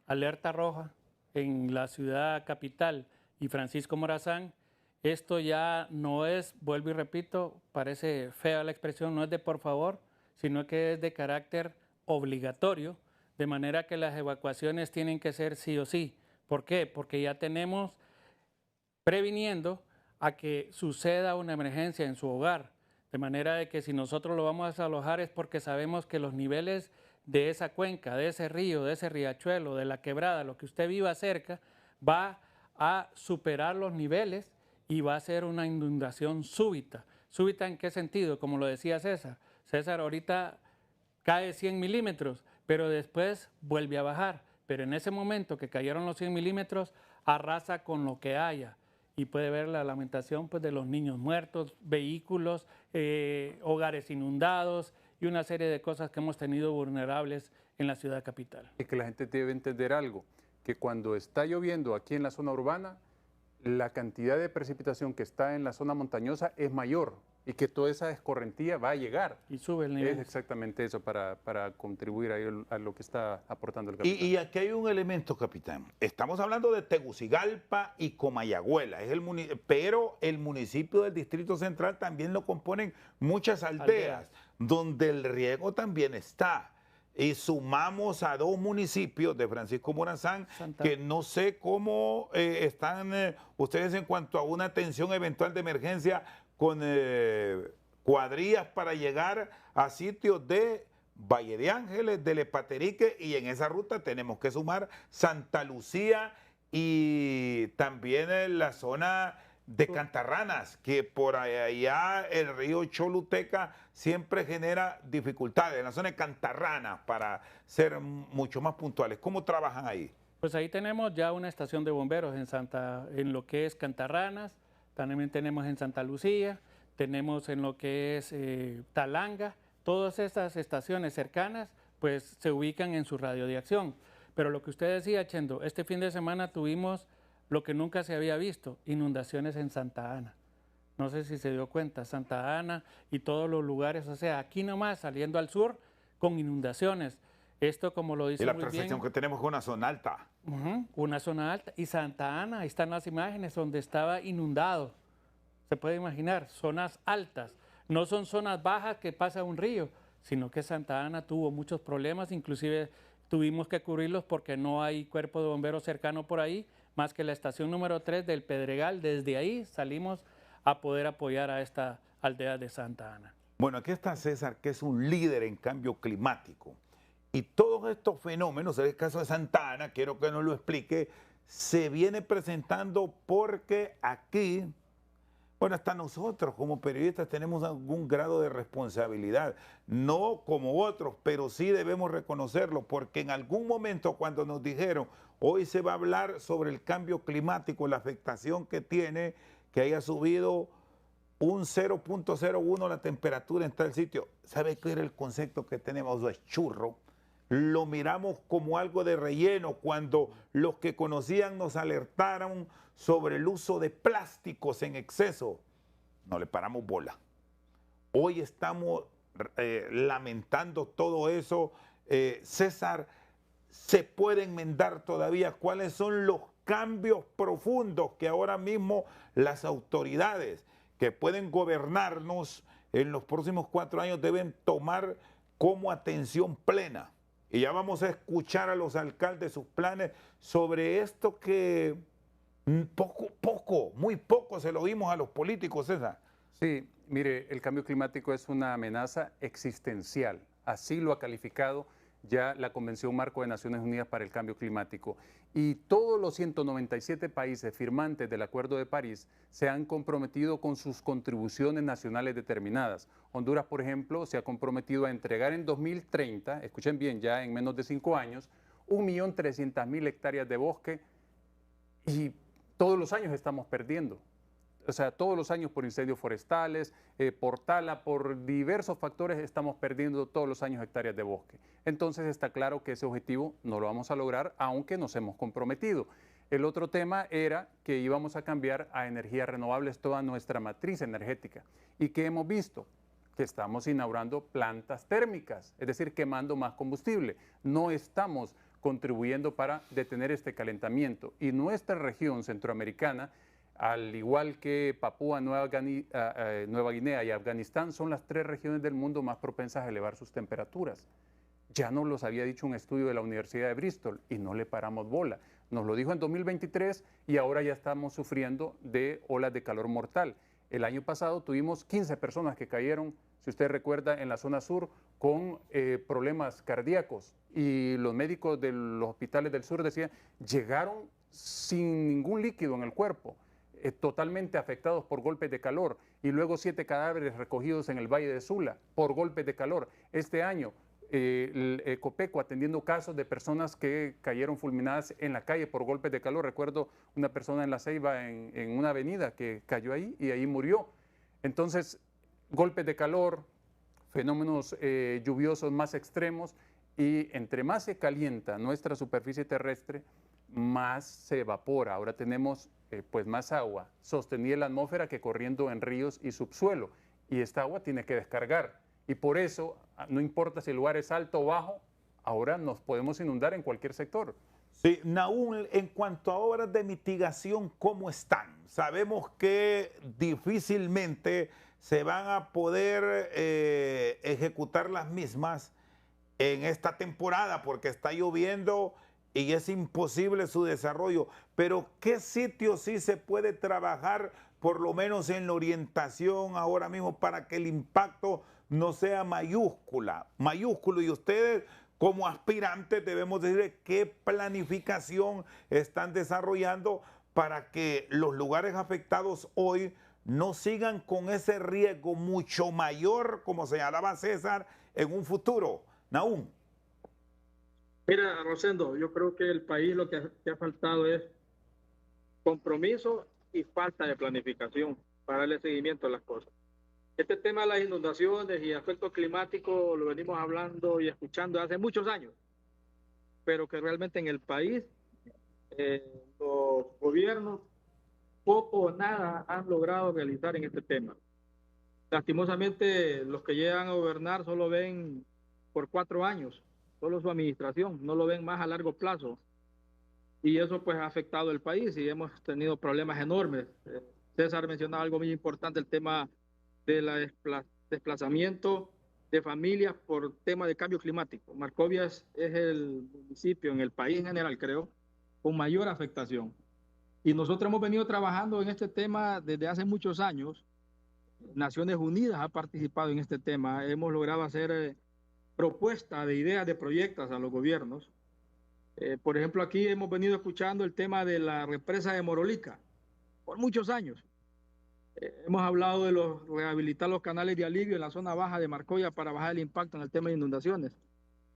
alerta roja en la ciudad capital y Francisco Morazán, esto ya no es, vuelvo y repito, parece fea la expresión, no es de por favor, sino que es de carácter obligatorio, de manera que las evacuaciones tienen que ser sí o sí. ¿Por qué? Porque ya tenemos previniendo a que suceda una emergencia en su hogar, de manera de que si nosotros lo vamos a desalojar es porque sabemos que los niveles de esa cuenca, de ese río, de ese riachuelo, de la quebrada, lo que usted viva cerca, va a superar los niveles y va a ser una inundación súbita. ¿Súbita en qué sentido? Como lo decía César. César, ahorita cae 100 milímetros, pero después vuelve a bajar. Pero en ese momento que cayeron los 100 milímetros, arrasa con lo que haya. Y puede ver la lamentación pues, de los niños muertos, vehículos, hogares inundados y una serie de cosas que hemos tenido vulnerables en la ciudad capital. Es que la gente debe entender algo, que cuando está lloviendo aquí en la zona urbana, la cantidad de precipitación que está en la zona montañosa es mayor y que toda esa escorrentía va a llegar. Y sube el nivel. Es exactamente eso para contribuir a lo que está aportando el capitán. Y aquí hay un elemento, capitán. Estamos hablando de Tegucigalpa y Comayagüela, pero el municipio del Distrito Central también lo componen muchas aldeas, donde el riego también está. Y sumamos a 2 municipios de Francisco Morazán, que no sé cómo están ustedes en cuanto a una atención eventual de emergencia con cuadrillas para llegar a sitios de Valle de Ángeles, de Lepaterique, y en esa ruta tenemos que sumar Santa Lucía y también la zona de Cantarranas, que por allá el río Choluteca siempre genera dificultades, en la zona de Cantarranas, para ser mucho más puntuales. ¿Cómo trabajan ahí? Pues ahí tenemos ya una estación de bomberos en lo que es Cantarranas, también tenemos en Santa Lucía, tenemos en lo que es Talanga. Todas estas estaciones cercanas pues se ubican en su radio de acción. Pero lo que usted decía, Chendo, este fin de semana tuvimos lo que nunca se había visto, inundaciones en Santa Ana. No sé si se dio cuenta, Santa Ana y todos los lugares, o sea, aquí nomás saliendo al sur con inundaciones. Esto, como lo dice muy bien. Y la percepción que tenemos es una zona alta. Una zona alta. Y Santa Ana, ahí están las imágenes donde estaba inundado. Se puede imaginar, zonas altas. No son zonas bajas que pasa un río, sino que Santa Ana tuvo muchos problemas, inclusive tuvimos que cubrirlos porque no hay cuerpo de bomberos cercano por ahí, más que la estación número 3 del Pedregal. Desde ahí salimos a poder apoyar a esta aldea de Santa Ana. Bueno, aquí está César, que es un líder en cambio climático. Y todos estos fenómenos, en el caso de Santa Ana, quiero que nos lo explique, se viene presentando porque aquí, bueno, hasta nosotros como periodistas tenemos algún grado de responsabilidad, no como otros, pero sí debemos reconocerlo, porque en algún momento cuando nos dijeron, hoy se va a hablar sobre el cambio climático, la afectación que tiene, que haya subido un 0.01 la temperatura en tal sitio. ¿Sabe qué era el concepto que tenemos? Es churro. Lo miramos como algo de relleno cuando los que conocían nos alertaron sobre el uso de plásticos en exceso. No le paramos bola. Hoy estamos lamentando todo eso. César, ¿se puede enmendar todavía? ¿Cuáles son los cambios profundos que ahora mismo las autoridades que pueden gobernarnos en los próximos 4 años deben tomar como atención plena? Y ya vamos a escuchar a los alcaldes sus planes sobre esto que muy poco se lo oímos a los políticos, César. Sí, mire, el cambio climático es una amenaza existencial. Así lo ha calificado ya la Convención Marco de Naciones Unidas para el Cambio Climático. Y todos los 197 países firmantes del Acuerdo de París se han comprometido con sus contribuciones nacionales determinadas. Honduras, por ejemplo, se ha comprometido a entregar en 2030, escuchen bien, ya en menos de 5 años, 1.300.000 hectáreas de bosque, y todos los años estamos perdiendo. o sea, todos los años por incendios forestales, por tala, por diversos factores estamos perdiendo todos los años hectáreas de bosque. Entonces está claro que ese objetivo no lo vamos a lograr, aunque nos hemos comprometido. El otro tema era que íbamos a cambiar a energías renovables toda nuestra matriz energética. ¿Y qué hemos visto? Que estamos inaugurando plantas térmicas, es decir, quemando más combustible. No estamos contribuyendo para detener este calentamiento. Y nuestra región centroamericana, al igual que Papúa Nueva Guinea y Afganistán, son las 3 regiones del mundo más propensas a elevar sus temperaturas. Ya nos los había dicho un estudio de la Universidad de Bristol y no le paramos bola. Nos lo dijo en 2023 y ahora ya estamos sufriendo de olas de calor mortal. El año pasado tuvimos 15 personas que cayeron, si usted recuerda, en la zona sur con problemas cardíacos. Y los médicos de los hospitales del sur decían, llegaron sin ningún líquido en el cuerpo, totalmente afectados por golpes de calor. Y luego 7 cadáveres recogidos en el Valle de Sula por golpes de calor. Este año, el Ecopeco atendiendo casos de personas que cayeron fulminadas en la calle por golpes de calor. Recuerdo una persona en La Ceiba, en una avenida, que cayó ahí y ahí murió. Entonces, golpes de calor, fenómenos lluviosos más extremos, y entre más se calienta nuestra superficie terrestre, más se evapora. Ahora tenemos pues más agua sostenida en la atmósfera que corriendo en ríos y subsuelo, y esta agua tiene que descargar. Y por eso, no importa si el lugar es alto o bajo, ahora nos podemos inundar en cualquier sector. Sí, Nahum, en cuanto a obras de mitigación, ¿cómo están? Sabemos que difícilmente se van a poder ejecutar las mismas en esta temporada porque está lloviendo y es imposible su desarrollo. Pero ¿qué sitio sí se puede trabajar, por lo menos en la orientación ahora mismo, para que el impacto no sea mayúsculo? Y ustedes, como aspirantes, debemos decir qué planificación están desarrollando para que los lugares afectados hoy no sigan con ese riesgo mucho mayor, como señalaba César, en un futuro. Nahum. Mira, Rosendo, yo creo que el país lo que ha faltado es compromiso y falta de planificación para darle seguimiento a las cosas. Este tema de las inundaciones y efectos climáticos lo venimos hablando y escuchando hace muchos años, pero que realmente en el país los gobiernos poco o nada han logrado realizar en este tema. Lastimosamente, los que llegan a gobernar solo ven por 4 años, solo su administración, no lo ven más a largo plazo. Y eso pues ha afectado el país y hemos tenido problemas enormes. César mencionaba algo muy importante, el tema del desplazamiento de familias por tema de cambio climático. Marcovia es el municipio en el país en general, creo, con mayor afectación. Y nosotros hemos venido trabajando en este tema desde hace muchos años. Naciones Unidas ha participado en este tema. Hemos logrado hacer propuestas de ideas de proyectos a los gobiernos. Por ejemplo, aquí hemos venido escuchando el tema de la represa de Morolica por muchos años. Hemos hablado de rehabilitar los canales de alivio en la zona baja de Marcovia para bajar el impacto en el tema de inundaciones.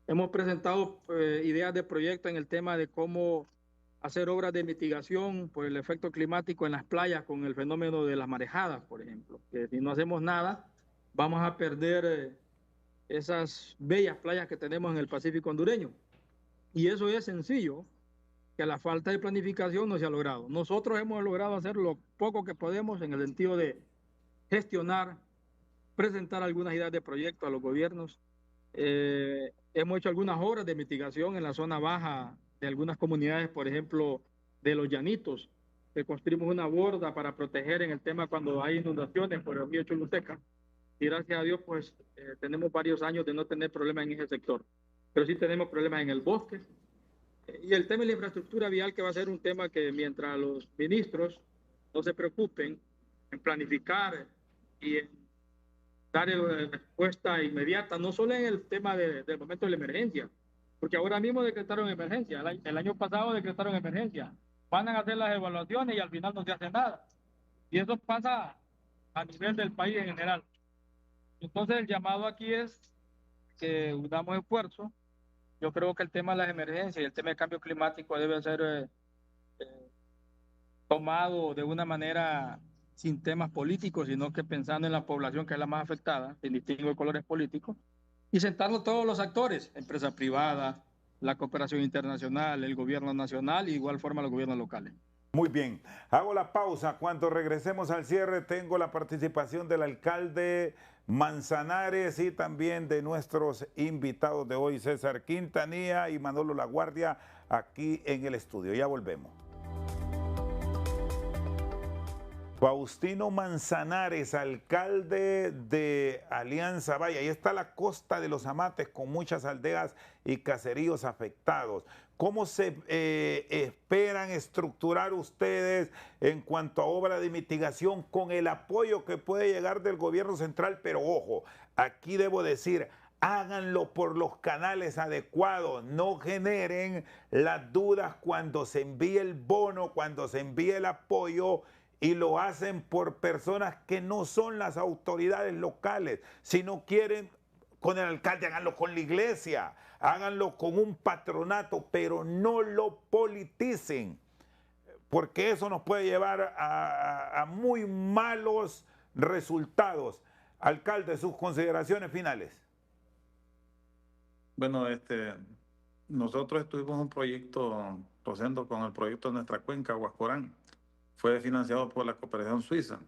Hemos presentado ideas de proyectos en el tema de cómo hacer obras de mitigación por el efecto climático en las playas con el fenómeno de las marejadas, por ejemplo. Que si no hacemos nada, vamos a perder esas bellas playas que tenemos en el Pacífico hondureño. Y eso es sencillo, que la falta de planificación no se ha logrado. Nosotros hemos logrado hacer lo poco que podemos en el sentido de gestionar, presentar algunas ideas de proyecto a los gobiernos. Hemos hecho algunas obras de mitigación en la zona baja de algunas comunidades, por ejemplo, de los Llanitos, que construimos una borda para proteger en el tema cuando hay inundaciones por el río Choluteca. Y gracias a Dios, pues, tenemos varios años de no tener problemas en ese sector. Pero sí tenemos problemas en el bosque. Y el tema de la infraestructura vial, que va a ser un tema que mientras los ministros no se preocupen en planificar y en dar respuesta inmediata, no solo en el tema del momento de la emergencia, porque ahora mismo decretaron emergencia, el año pasado decretaron emergencia, van a hacer las evaluaciones y al final no se hace nada. Y eso pasa a nivel del país en general. Entonces el llamado aquí es que unamos esfuerzos. Yo creo que el tema de las emergencias y el tema del cambio climático debe ser tomado de una manera sin temas políticos, sino que pensando en la población que es la más afectada, sin distingo de colores políticos, y sentarnos todos los actores, empresa privada, la cooperación internacional, el gobierno nacional y de igual forma los gobiernos locales. Muy bien, hago la pausa. Cuando regresemos al cierre tengo la participación del alcalde Manzanares y también de nuestros invitados de hoy, César Quintanilla y Manolo Laguardia, aquí en el estudio. Ya volvemos. Faustino Manzanares, alcalde de Alianza Valle. Ahí está la costa de los Amates con muchas aldeas y caseríos afectados. ¿Cómo se esperan estructurar ustedes en cuanto a obra de mitigación con el apoyo que puede llegar del gobierno central? Pero ojo, aquí debo decir, háganlo por los canales adecuados, no generen las dudas cuando se envíe el bono, cuando se envíe el apoyo, y lo hacen por personas que no son las autoridades locales. Si no quieren con el alcalde, háganlo con la iglesia, háganlo con un patronato, pero no lo politicen, porque eso nos puede llevar a muy malos resultados. Alcalde, sus consideraciones finales. Bueno, nosotros estuvimos un proyecto, Rosendo, con el proyecto de nuestra cuenca, Huascorán. Fue financiado por la cooperación suiza.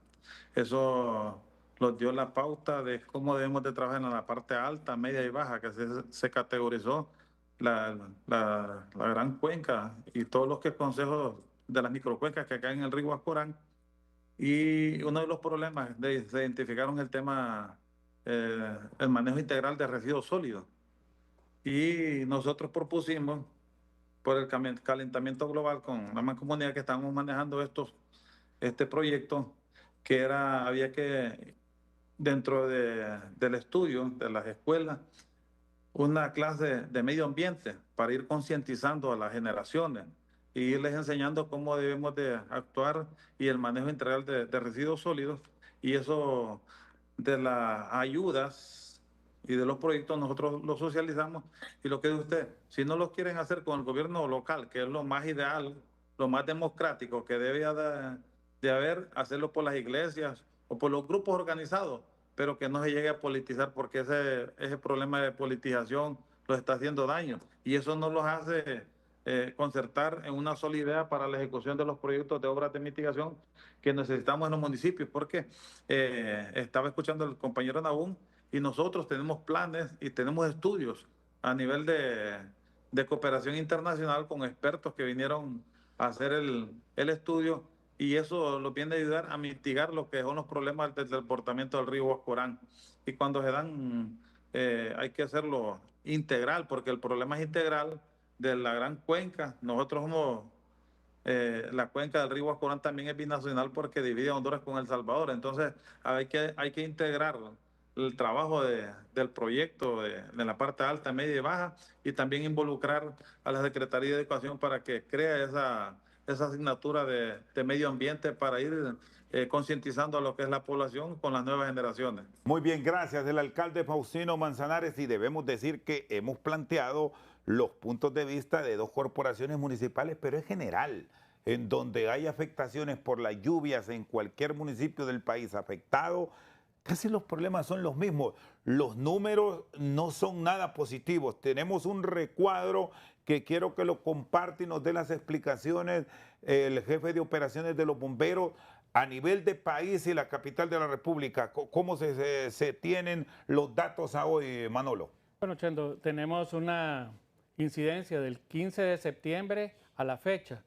Eso nos dio la pauta de cómo debemos de trabajar en la parte alta, media y baja, que se categorizó la gran cuenca y todos los consejos de las microcuencas que caen en el río Huascorán. Y uno de los problemas se identificaron el tema, el manejo integral de residuos sólidos. Y nosotros propusimos, por el calentamiento global con la mancomunidad que estamos manejando este proyecto, que había que, dentro del estudio de las escuelas, una clase de medio ambiente para ir concientizando a las generaciones y irles enseñando cómo debemos de actuar y el manejo integral de residuos sólidos. Y eso de las ayudas y de los proyectos nosotros los socializamos. Y lo que dice usted, si no los quieren hacer con el gobierno local, que es lo más ideal, lo más democrático que debe de haber, hacerlo por las iglesias o por los grupos organizados, pero que no se llegue a politizar, porque ese problema de politización los está haciendo daño y eso no los hace concertar en una sola idea para la ejecución de los proyectos de obras de mitigación que necesitamos en los municipios, porque estaba escuchando al compañero Nahum y nosotros tenemos planes y tenemos estudios a nivel de cooperación internacional con expertos que vinieron a hacer el estudio, y eso los viene a ayudar a mitigar lo que son los problemas del desbordamiento del río Huascorán. Y cuando se dan, hay que hacerlo integral, porque el problema es integral de la gran cuenca. Nosotros somos, la cuenca del río Huascorán también es binacional porque divide a Honduras con El Salvador. Entonces hay que integrar el trabajo del proyecto de la parte alta, media y baja, y también involucrar a la Secretaría de Educación para que crea esa asignatura de medio ambiente para ir concientizando a lo que es la población con las nuevas generaciones. Muy bien, gracias. El alcalde Faustino Manzanares, y debemos decir que hemos planteado los puntos de vista de dos corporaciones municipales, pero es general, en donde hay afectaciones por las lluvias en cualquier municipio del país afectado, casi los problemas son los mismos. Los números no son nada positivos. Tenemos un recuadro que quiero que lo comparte y nos dé las explicaciones el jefe de operaciones de los bomberos a nivel de país y la capital de la República. ¿Cómo se tienen los datos a hoy, Manolo? Bueno, Chendo, tenemos una incidencia del 15 de septiembre a la fecha.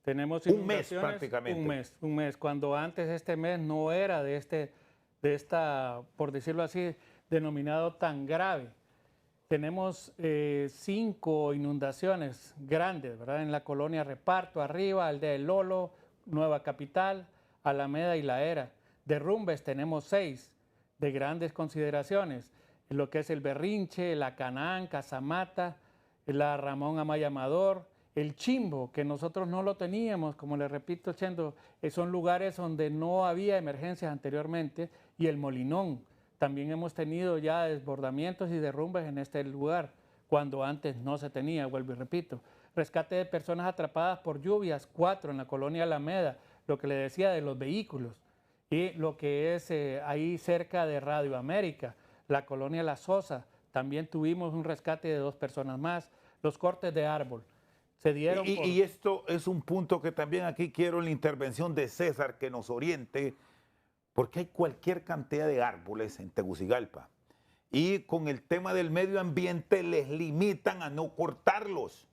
Tenemos un mes prácticamente. Un mes, cuando antes este mes no era de esta, por decirlo así, denominado tan grave. Tenemos 5 inundaciones grandes, ¿verdad? En la colonia Reparto, arriba, Aldea del Lolo, Nueva Capital, Alameda y La Era. Derrumbes tenemos 6 de grandes consideraciones, en lo que es el Berrinche, la Canaán, Casamata, la Ramón Amaya Amador, el Chimbo, que nosotros no lo teníamos, como le repito, Chendo, son lugares donde no había emergencias anteriormente, y el Molinón. También hemos tenido ya desbordamientos y derrumbes en este lugar, cuando antes no se tenía, vuelvo y repito. Rescate de personas atrapadas por lluvias, 4 en la colonia Alameda, lo que le decía de los vehículos. y lo que es ahí cerca de Radio América, la colonia La Sosa, también tuvimos un rescate de 2 personas más, los cortes de árbol. Se dieron Y esto es un punto que también aquí quiero la intervención de César que nos oriente, porque hay cualquier cantidad de árboles en Tegucigalpa y con el tema del medio ambiente les limitan a no cortarlos.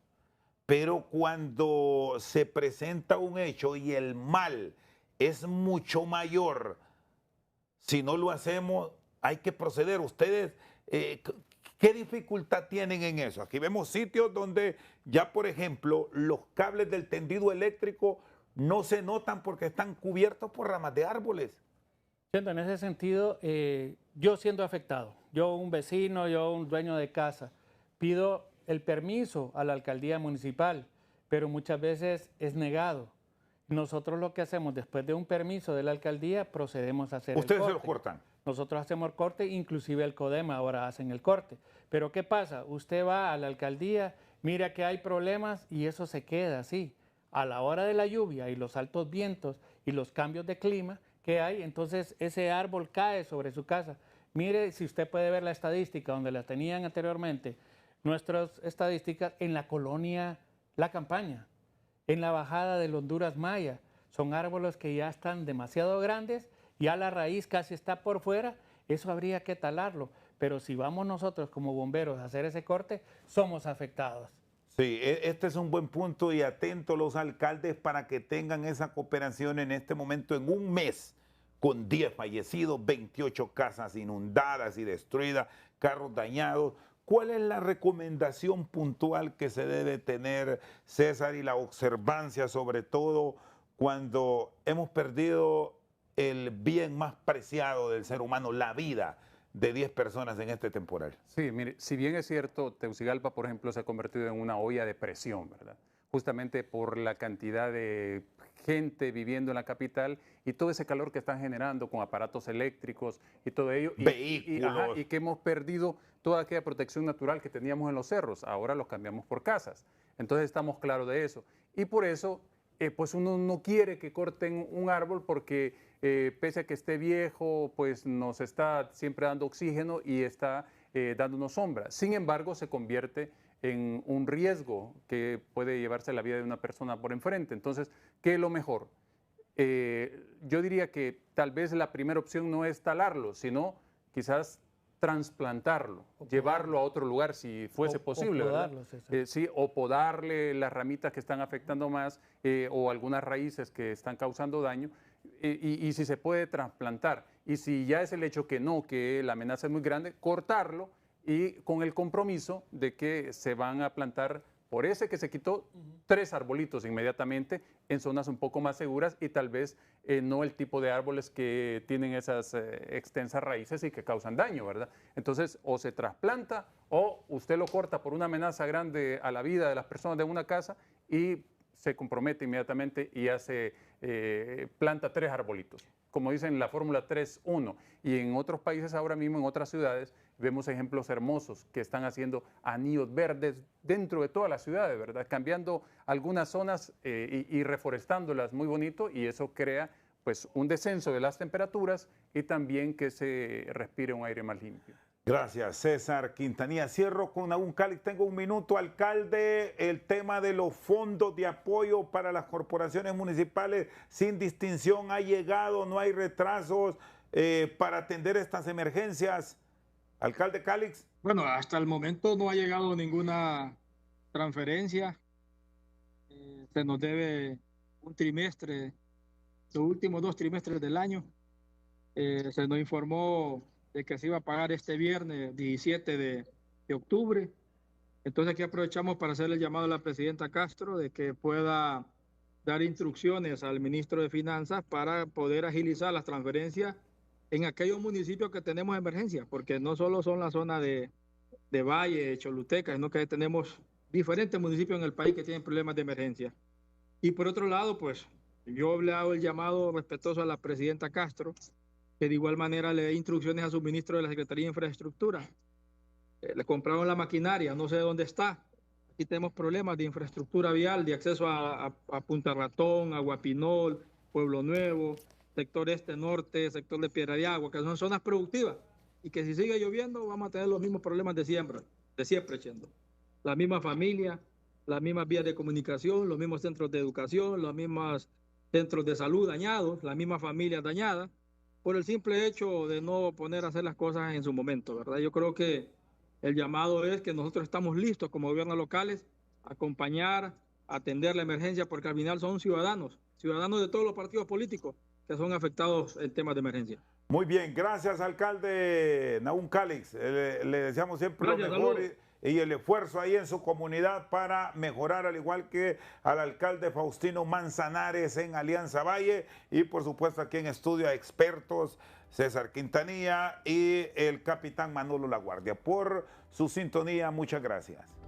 Pero cuando se presenta un hecho y el mal es mucho mayor, si no lo hacemos, hay que proceder. Ustedes, ¿qué dificultad tienen en eso? Aquí vemos sitios donde ya, por ejemplo, los cables del tendido eléctrico no se notan porque están cubiertos por ramas de árboles. En ese sentido, yo siendo afectado, yo un vecino, yo un dueño de casa, pido el permiso a la alcaldía municipal, pero muchas veces es negado. Nosotros lo que hacemos después de un permiso de la alcaldía, procedemos a hacer el corte. Ustedes se lo cortan. Nosotros hacemos el corte, inclusive el CODEMA ahora hacen el corte. Pero ¿qué pasa? Usted va a la alcaldía, mira que hay problemas y eso se queda así. A la hora de la lluvia y los altos vientos y los cambios de clima que hay, entonces ese árbol cae sobre su casa. Mire, si usted puede ver la estadística donde la tenían anteriormente, nuestras estadísticas en la colonia La Campaña, en la bajada del Honduras Maya, son árboles que ya están demasiado grandes, ya la raíz casi está por fuera, eso habría que talarlo, pero si vamos nosotros como bomberos a hacer ese corte, somos afectados. Sí, este es un buen punto y atento los alcaldes para que tengan esa cooperación en este momento en un mes, con 10 fallecidos, 28 casas inundadas y destruidas, carros dañados. ¿Cuál es la recomendación puntual que se debe tener, César, y la observancia sobre todo cuando hemos perdido el bien más preciado del ser humano, la vida de 10 personas en este temporal? Sí, mire, si bien es cierto, Tegucigalpa, por ejemplo, se ha convertido en una olla de presión, ¿verdad? Justamente por la cantidad de gente viviendo en la capital y todo ese calor que están generando con aparatos eléctricos y todo ello. Vehículos. Y que hemos perdido toda aquella protección natural que teníamos en los cerros. Ahora los cambiamos por casas. Entonces estamos claros de eso. Y por eso, pues uno no quiere que corten un árbol porque pese a que esté viejo, pues nos está siempre dando oxígeno y está dándonos sombra. Sin embargo, se convierte en un riesgo que puede llevarse la vida de una persona por enfrente. Entonces, ¿qué es lo mejor? Yo diría que tal vez la primera opción no es talarlo, sino quizás trasplantarlo, llevarlo a otro lugar si fuese posible, ¿verdad? Sí, o podarle las ramitas que están afectando más o algunas raíces que están causando daño y si se puede trasplantar. Y si ya es el hecho que no, que la amenaza es muy grande, cortarlo y con el compromiso de que se van a plantar por ese que se quitó 3 arbolitos inmediatamente en zonas un poco más seguras y tal vez no el tipo de árboles que tienen esas extensas raíces y que causan daño, ¿verdad? Entonces, o se trasplanta o usted lo corta por una amenaza grande a la vida de las personas de una casa y se compromete inmediatamente y hace, planta 3 arbolitos. Como dicen, la fórmula 3-1. Y en otros países ahora mismo, en otras ciudades, vemos ejemplos hermosos que están haciendo anillos verdes dentro de todas las ciudades, ¿verdad? Cambiando algunas zonas y reforestándolas muy bonito y eso crea pues un descenso de las temperaturas y también que se respire un aire más limpio. Gracias, César Quintanilla. Cierro con Nahum Calix. Tengo un minuto, alcalde. El tema de los fondos de apoyo para las corporaciones municipales sin distinción ha llegado, no hay retrasos para atender estas emergencias. Alcalde Calix. Bueno, hasta el momento no ha llegado ninguna transferencia. Se nos debe un trimestre, los últimos 2 trimestres del año. Se nos informó de que se iba a pagar este viernes 17 de octubre. Entonces aquí aprovechamos para hacer el llamado a la presidenta Castro de que pueda dar instrucciones al ministro de Finanzas para poder agilizar las transferencias en aquellos municipios que tenemos emergencia, porque no solo son la zona de Valle, de Choluteca, sino que tenemos diferentes municipios en el país que tienen problemas de emergencia. Y por otro lado, pues yo le hago el llamado respetuoso a la presidenta Castro, que de igual manera le dé instrucciones a su ministro de la Secretaría de Infraestructura. Le compraron la maquinaria, no sé dónde está. Aquí tenemos problemas de infraestructura vial, de acceso a Punta Ratón, a Guapinol, Pueblo Nuevo. sector este, norte, sector de Piedra de Agua, que son zonas productivas y que si sigue lloviendo vamos a tener los mismos problemas de siempre, Chendo. La misma familia, las mismas vías de comunicación, los mismos centros de educación, los mismos centros de salud dañados, las mismas familias dañadas, por el simple hecho de no poner a hacer las cosas en su momento, ¿verdad? Yo creo que el llamado es que nosotros estamos listos como gobiernos locales a acompañar, a atender la emergencia, porque al final son ciudadanos de todos los partidos políticos que son afectados en temas de emergencia. Muy bien, gracias, alcalde Nahum Calix. Le deseamos siempre lo mejor y el esfuerzo ahí en su comunidad para mejorar, al igual que al alcalde Faustino Manzanares en Alianza Valle, y por supuesto aquí en estudio a expertos César Quintanilla y el capitán Manolo Laguardia. Por su sintonía, muchas gracias.